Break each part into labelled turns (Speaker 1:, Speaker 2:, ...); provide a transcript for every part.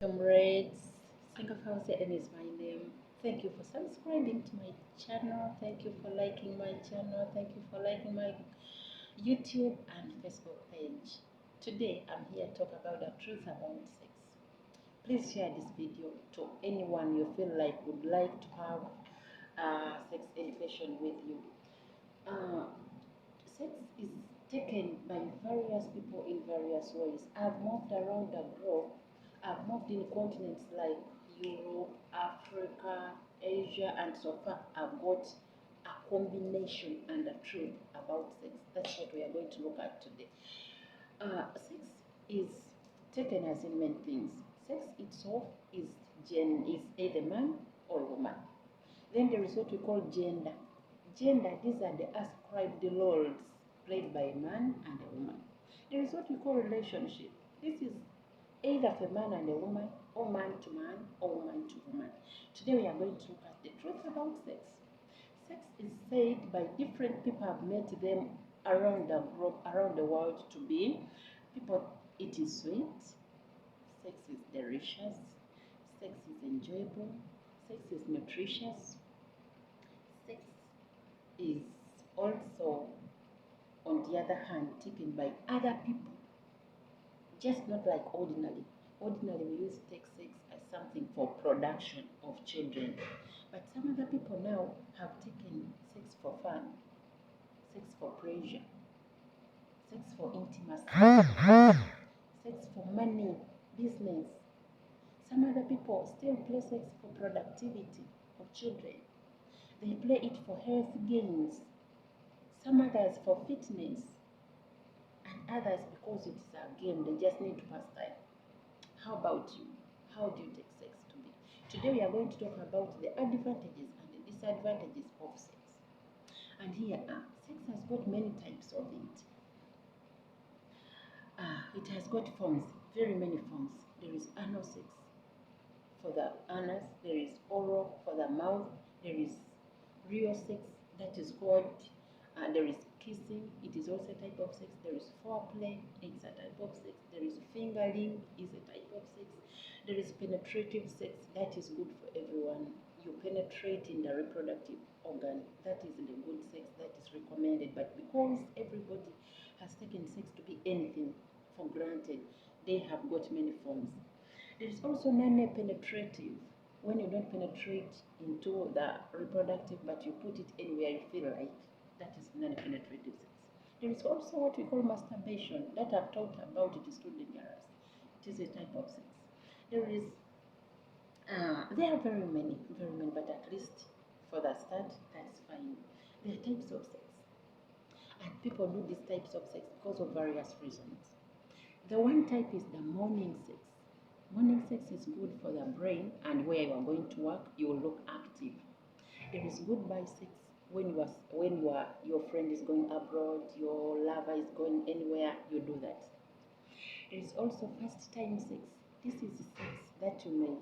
Speaker 1: Comrades, Singapore is my name. Thank you for subscribing to my channel. Thank you for liking my channel. Thank you for liking my YouTube and Facebook page. Today I'm here to talk about the truth about sex. Please share this video to anyone you feel like would like to have sex education with you. Uh, Sex is taken by various people in various ways. I've moved around the globe. I've moved in continents like Europe, Africa, Asia, and so far I've got a combination and a truth about sex. That's what we are going to look at today. Sex is taken as in many things. Sex itself is either man or woman. Then there is what we call gender. Gender, these are the ascribed roles played by a man and a woman. There is what we call relationship. This is either for a man and a woman, or man to man, or woman to woman. Today we are going to look at the truth about sex. Sex is said by different people have met them around the globe, around the world to be people. It is sweet, sex is delicious, sex is enjoyable, sex is nutritious, sex is also, on the other hand, taken by other people, just not like ordinarily. Ordinarily, we use take sex as something for production of children, but some other people now have taken sex for fun, sex for pleasure, sex for intimacy, sex for money, business. Some other people still play sex for productivity of children. They play it for health gains. Some others for fitness, and others because it's a game, they just need to pass time. How about you? How do you take sex to be? Today we are going to talk about the advantages and the disadvantages of sex. And here, sex has got many types of it. It has got forms, very many forms. There is anal sex for the anus, there is oral for the mouth, there is real sex that is called, there is kissing, it is also a type of sex. There is foreplay, it's a type of sex. There is fingering, is a type of sex. There is penetrative sex, that is good for everyone. You penetrate in the reproductive organ, that is the good sex that is recommended. But because everybody has taken sex to be anything for granted, they have got many forms. There is also non-penetrative, when you don't penetrate into the reproductive but you put it anywhere you feel like, that is non-penetrative sex. There is also what we call masturbation, that I've talked about. It is too dangerous. It is a type of sex. There are very many, but at least for the start, that's fine. There are types of sex, and people do these types of sex because of various reasons. The one type is the morning sex. Morning sex is good for the brain, and where you are going to work, you will look active. There is goodbye sex when your friend is going abroad, your lover is going anywhere, you do that. There is also first time sex. This is sex that you may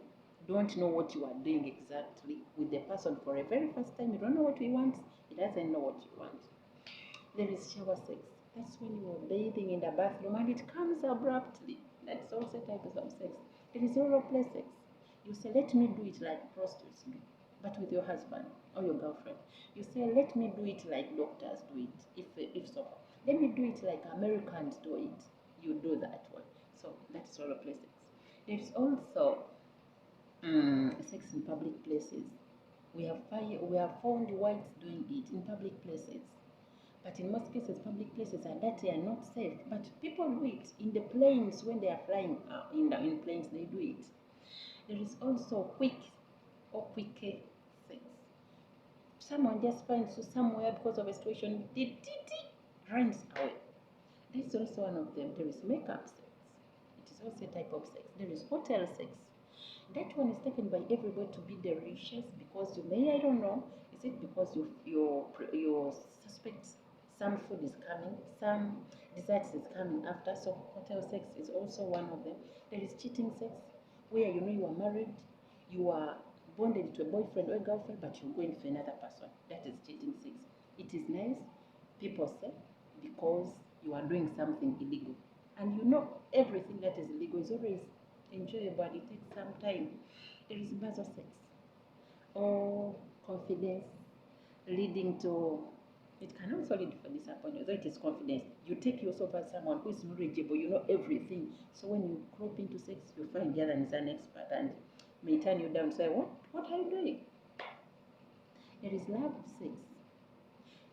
Speaker 1: don't know what you are doing exactly with the person for a very first time. You don't know what he wants, he doesn't know what you want. There is shower sex. That's when you are bathing in the bathroom and it comes abruptly. That's also a type of sex. There is oral play sex. You say, let me do it like prostitutes do, but with your husband or your girlfriend. You say, let me do it like doctors do it, if so. Let me do it like Americans do it. You do that one. So that's oral play sex. There's also sex in public places. We have found whites doing it in public places. But in most cases, public places are dirty and not safe. But people do it in the planes when they are flying. In planes, they do it. There is also quick or quicker sex. Someone just finds you somewhere because of a situation, runs away. This is also one of them. There is makeup sex. It is also a type of sex. There is hotel sex. That one is taken by everybody to be delicious because you may, I don't know, is it because you suspect some food is coming, some desserts is coming after, so hotel sex is also one of them. There is cheating sex, where you know you are married, you are bonded to a boyfriend or a girlfriend, but you're going for another person. That is cheating sex. It is nice, people say, because you are doing something illegal. And you know everything that is illegal is always enjoyable, and it takes some time. There is buzzer sex or confidence leading to, it can also lead for disappointment. Although it is confidence, you take yourself as someone who is knowledgeable, you know everything. So when you drop into sex, you find the other is an expert and may turn you down. Say, what are you doing? There is love sex.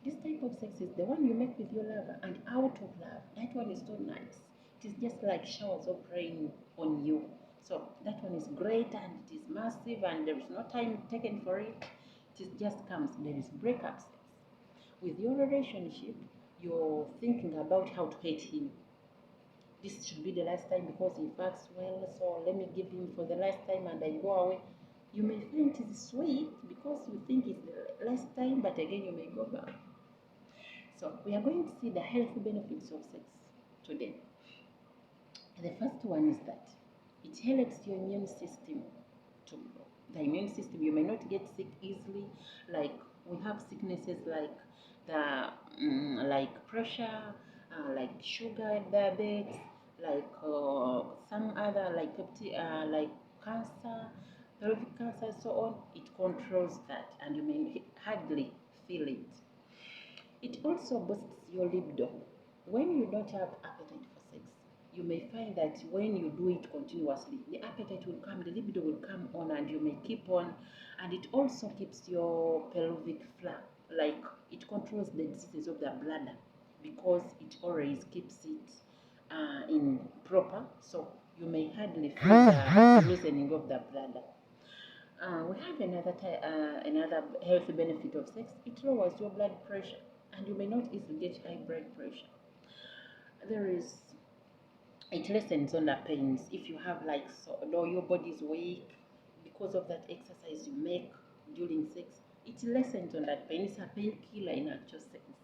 Speaker 1: This type of sex is the one you make with your lover and out of love. That one is so nice. It is just like showers of rain on you. So that one is great and it is massive and there is no time taken for it. It just comes. There is breakup sex. With your relationship, you're thinking about how to hate him. This should be the last time because he works well, so let me give him for the last time and I go away. You may find it is sweet because you think it's the last time, but again you may go back. So we are going to see the health benefits of sex today. The first one is that it helps your immune system to grow. The immune system, you may not get sick easily. Like we have sicknesses like like pressure, like sugar, diabetes, like some other like cancer, pelvic cancer, so on. It controls that, and you may hardly feel it. It also boosts your libido. When you don't have appetite for sex, you may find that when you do it continuously, the appetite will come, the libido will come on, and you may keep on. And it also keeps your pelvic floor, like it controls the diseases of the bladder because it always keeps it in proper. So you may hardly feel the loosening of the bladder. We have another health benefit of sex. It lowers your blood pressure, and you may not easily get high blood pressure. There is, it lessens on the pains if you have like so, though your body is weak because of that exercise you make during sex. It lessens on that pain. It's a painkiller in actual sense.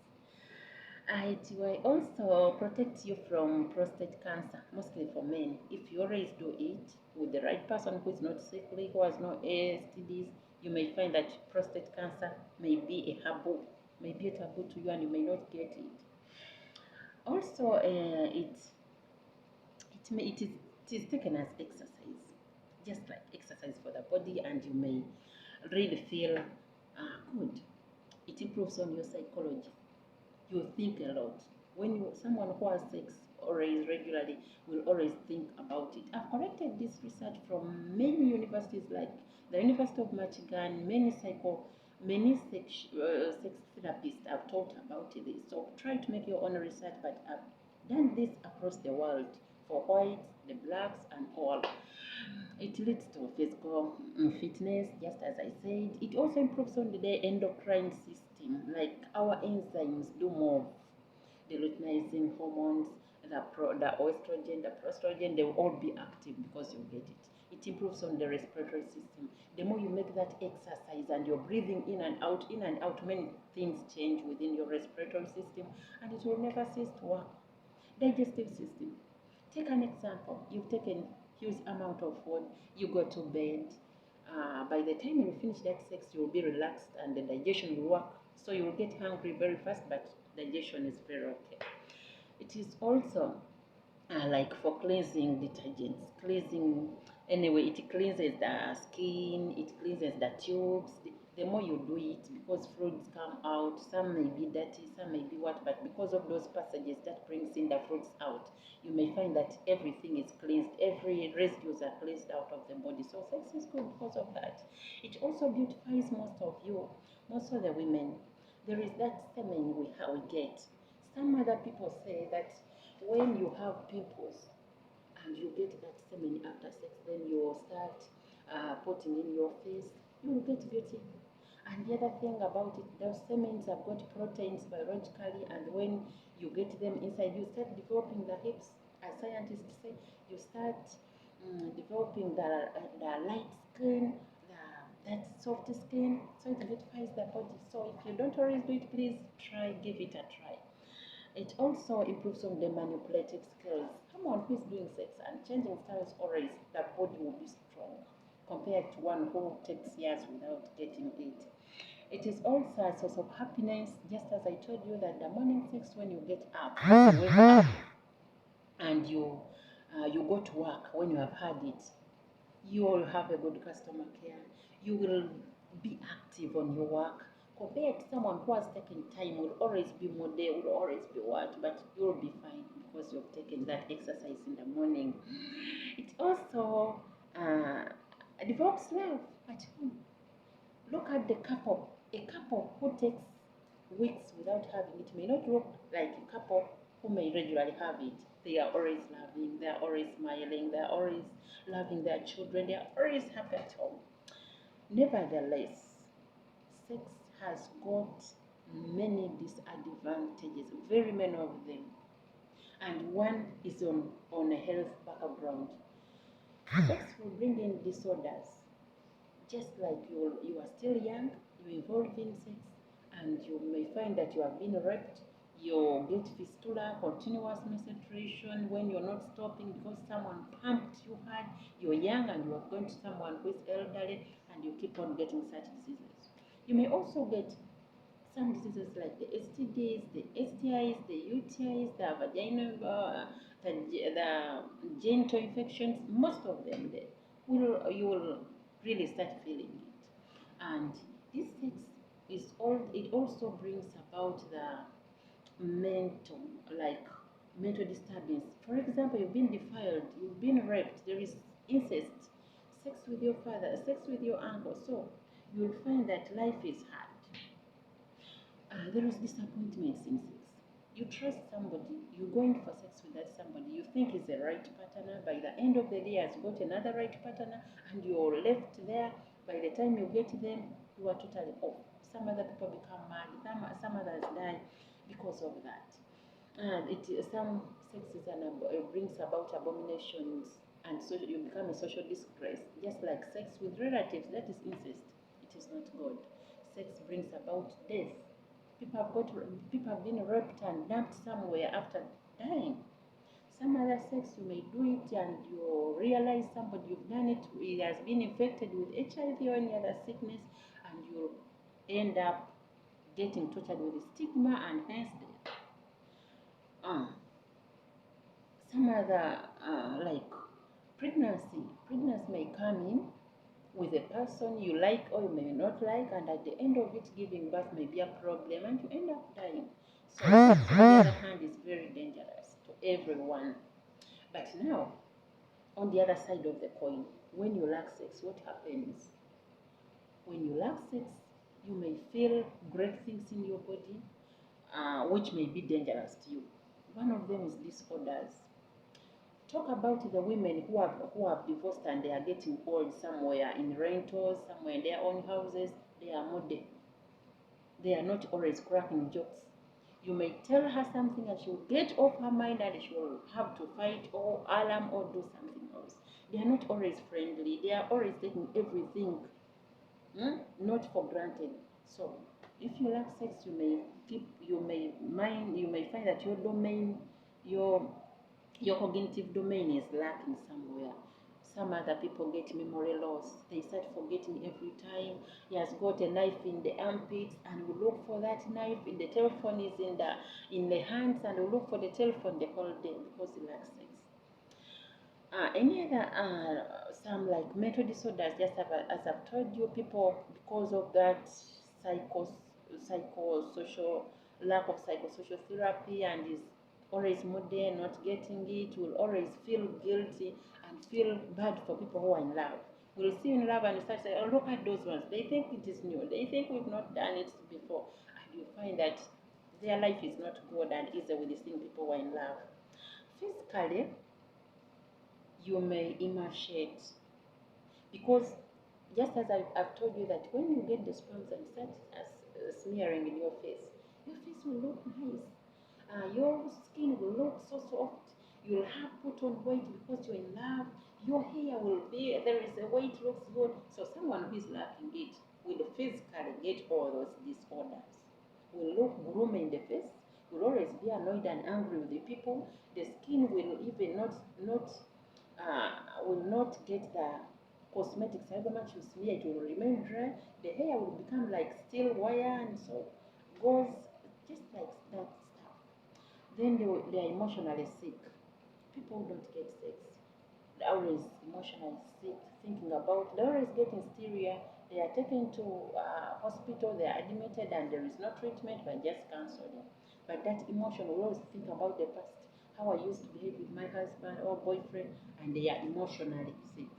Speaker 1: It will also protect you from prostate cancer, mostly for men. If you always do it with the right person who is not sickly, who has no STDs, you may find that prostate cancer may be a taboo, may be a taboo to you and you may not get it. Also, it is taken as exercise, just like exercise for the body, and you may really feel good. It improves on your psychology. You think a lot. When someone who has sex always regularly will always think about it. I've collected this research from many universities like the University of Michigan, many sex therapists have talked about this. So try to make your own research, but I've done this across the world for whites, the blacks, and all. It leads to physical fitness, just as I said. It also improves on the endocrine system, like our enzymes do more. The luteinizing hormones, the estrogen, the proestrogen, they will all be active because you get it. It improves on the respiratory system. The more you make that exercise and you're breathing in and out, many things change within your respiratory system and it will never cease to work. Digestive system. Take an example. You've taken huge amount of food, you go to bed. By the time you finish that sex, you will be relaxed and the digestion will work. So you will get hungry very fast, but digestion is very okay. It is also like for cleansing detergents, anyway, it cleanses the skin, it cleanses the tubes. The more you do it, because fruits come out, some may be dirty, some may be what, but because of those passages that brings in the fruits out, you may find that everything is cleansed, every residues are cleansed out of the body. So sex is good because of that. It also beautifies most of the women. There is that semen we get. Some other people say that when you have pimples and you get that semen after sex, then you start putting in your face, you will get beauty. And the other thing about it, those semens have got proteins biologically, and when you get them inside, you start developing the hips. As scientists say, you start developing the light skin, that soft skin, so it beautifies the body. So if you don't always do it, please give it a try. It also improves on the manipulative skills. Someone who is doing sex and changing styles always, the body will be strong compared to one who takes years without getting it. It is also a source of happiness, just as I told you that the morning sex, when you get up, you wake up and you You go to work when you have had it, you will have a good customer care. You will be active on your work. Compared to someone who has taken time, will always be more there, will always be what, but you'll be fine because you've taken that exercise in the morning. It also develops love at home. Look at the couple. A couple who takes weeks without having it may not look like a couple who may regularly have it. They are always loving, they are always smiling, they are always loving their children, they are always happy at home. Nevertheless, sex has got many disadvantages, very many of them. And one is on a health background. Sex will bring in disorders. Just like you are still young, you involve in sex, and you may find that you have been raped, you get fistula, continuous menstruation when you're not stopping because someone pumped you hard. You're young and you are going to someone who is elderly, and you keep on getting such diseases. You may also get some diseases like the STDs, the STIs, the UTIs, the vaginal, the genital infections. Most of them, you will really start feeling it. And this sex is all. It also brings about the mental, like mental disturbance. For example, you've been defiled, you've been raped, there is incest, sex with your father, sex with your uncle. So you'll find that life is hard. There is disappointments in sex. You trust somebody, you're going for sex with that somebody, you think is the right partner. By the end of the day, has got another right partner, and you're left there. By the time you get them, you are totally off. Some other people become mad, some others die because of that. And some sex is it brings about abominations, and so you become a social disgrace. Just like sex with relatives, that is incest. It is not good. Sex brings about death. People have been raped and dumped somewhere after dying. Some other sex you may do it and you realize somebody you've done it, he has been infected with HIV or any other sickness, and you end up getting tortured with stigma and hence death. Some other like pregnancy. Pregnancy may come in with a person you like or you may not like, and at the end of it, giving birth may be a problem and you end up dying. So, on the other hand, is very dangerous to everyone. But now, on the other side of the coin, when you lack sex, what happens? When you lack sex, you may feel great things in your body, which may be dangerous to you. One of them is disorders. Talk about the women who have divorced and they are getting old somewhere in rentals, somewhere in their own houses. They are modern. They are not always cracking jokes. You may tell her something and she will get off her mind and she will have to fight or alarm or do something else. They are not always friendly. They are always taking everything not for granted. So if you lack sex, you may find that your domain, your cognitive domain is lacking somewhere. Some other people get memory loss. They start forgetting every time. He has got a knife in the armpits, and we look for that knife. The telephone is in the hands, and we look for the telephone the whole day because he lacks sex. Any other some like mental disorders, just as I've told you, people because of that psychosocial lack of psychosocial therapy and is always modern, not getting it, will always feel guilty and feel bad for people who are in love. We'll see in love and we start saying, oh, look at those ones. They think it is new. They think we've not done it before. And you find that their life is not good and easy with seeing people who are in love. Physically, you may emaciate because just as I've told you that when you get the sperms and start smearing in your face will look nice. Your skin will look so soft. You'll have put on weight because you're in love. Your hair will be, there is a weight looks good. So someone who is lacking it will physically get all those disorders. Will look gloomy in the face, will always be annoyed and angry with the people. The skin will even will not get the cosmetics. However much you smear, it will remain dry. The hair will become like steel wire and so goes just like that stuff. Then they are emotionally sick. People who don't get sex, they're always emotionally sick, thinking about, they always get hysteria, they are taken to hospital, they are admitted, and there is no treatment but just counseling. But that emotion will always think about the past, how I used to behave with my husband or boyfriend, and they are emotionally sick.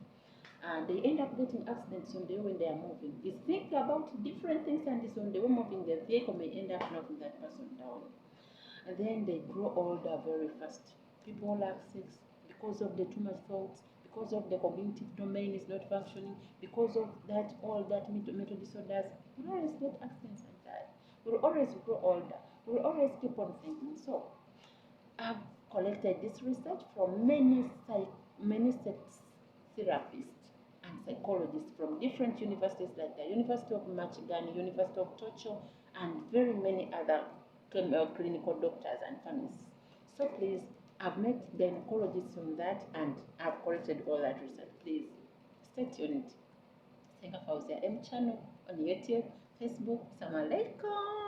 Speaker 1: And they end up getting accidents on the way when they are moving. Is think about different things, and it's on the way moving, the vehicle may end up knocking that person down. And then they grow older very fast. People lack sex because of the too much thoughts, because of the cognitive domain is not functioning, because of that, all that mental disorders. We'll always get accidents and die. We'll always grow older. We'll always keep on thinking. So I've collected this research from many sex therapists and psychologists from different universities like the University of Michigan, University of Tokyo, and very many other clinical doctors and pharmacists. So please, I've met the oncologists on that, and I've collected all that research. Please stay tuned. Senga Fauzia M channel on YouTube, Facebook. Assalamu alaikum.